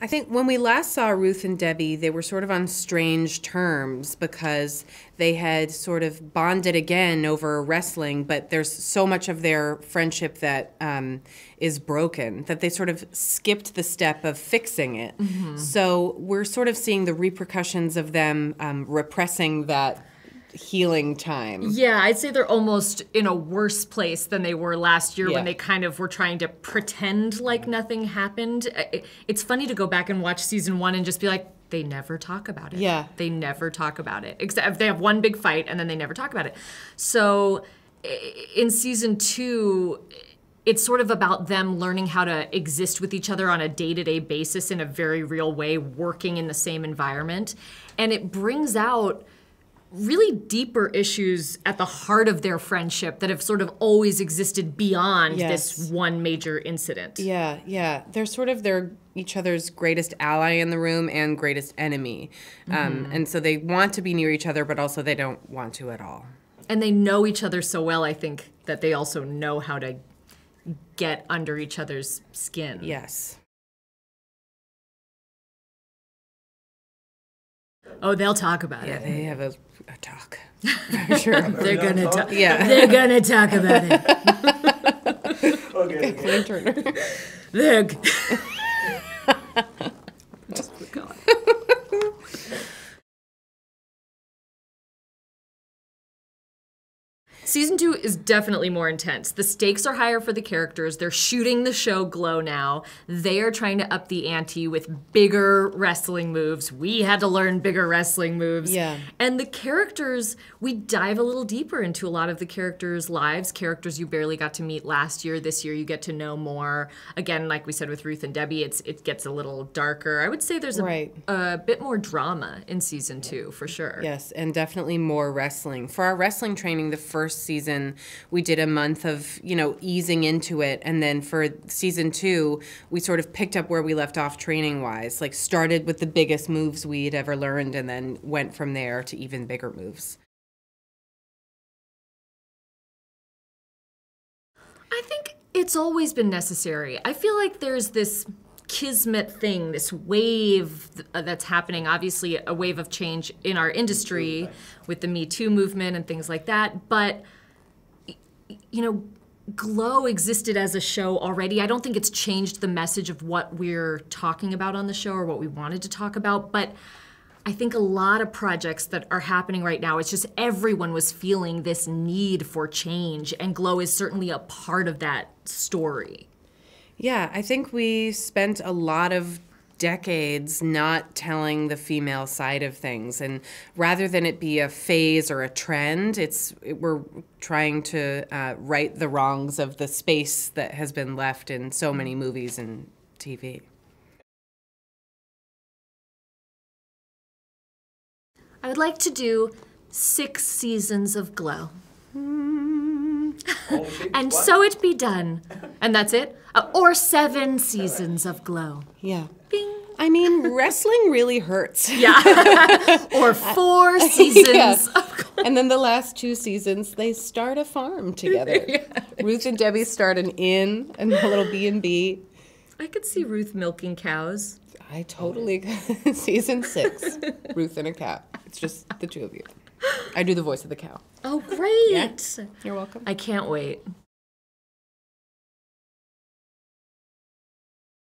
I think when we last saw Ruth and Debbie, they were sort of on strange terms because they had sort of bonded again over wrestling, but there's so much of their friendship that is broken that they sort of skipped the step of fixing it. So we're sort of seeing the repercussions of them repressing that healing time. Yeah, I'd say they're almost in a worse place than they were last year when they kind of were trying to pretend like nothing happened. It's funny to go back and watch season 1 and just be like, they never talk about it. Yeah. They never talk about it. Except they have one big fight and then they never talk about it. So in season 2, it's sort of about them learning how to exist with each other on a day-to-day basis in a very real way, working in the same environment. And it brings out really deeper issues at the heart of their friendship that have sort of always existed beyond this one major incident. Yeah, yeah. They're sort of each other's greatest ally in the room and greatest enemy. And so they want to be near each other, but also they don't want to at all. And they know each other so well, I think, that they also know how to get under each other's skin. Yes. Oh, they'll talk about it. Yeah, they have a talk. For sure. They're gonna talk. Yeah. They're gonna talk about it. Okay. Clan Turner. They're. Just keep going. Season 2 is definitely more intense. The stakes are higher for the characters. They're shooting the show Glow now. They are trying to up the ante with bigger wrestling moves. We had to learn bigger wrestling moves. Yeah. And the characters, we dive a little deeper into a lot of the characters' lives, characters you barely got to meet last year. This year you get to know more. Again, like we said with Ruth and Debbie, it gets a little darker. I would say there's a bit more drama in season 2, for sure. Yes, and definitely more wrestling. For our wrestling training, the first season, we did a month of, easing into it. And then for season 2, we sort of picked up where we left off training-wise. Like, started with the biggest moves we'd ever learned and then went from there to even bigger moves. I think it's always been necessary. I feel like there's this kismet thing, this wave that's happening, obviously a wave of change in our industry with the Me Too movement and things like that, but Glow existed as a show already. I don't think it's changed the message of what we're talking about on the show or what we wanted to talk about, but I think a lot of projects that are happening right now, it's just everyone was feeling this need for change, and Glow is certainly a part of that story. Yeah, I think we spent a lot of decades not telling the female side of things, and rather than it be a phase or a trend, we're trying to right the wrongs of the space that has been left in so many movies and TV. I would like to do 6 seasons of Glow. And so it be done. And that's it? Or 7 seasons of Glow. Yeah. Bing. I mean, wrestling really hurts. Yeah. Or 4 seasons of Glow. And then the last 2 seasons, they start a farm together. Ruth and Debbie start an inn and a little B&B. I could see Ruth milking cows. I totally Season 6, Ruth and a cow. It's just the 2 of you. I do the voice of the cow. Oh, great. Yeah. You're welcome. I can't wait.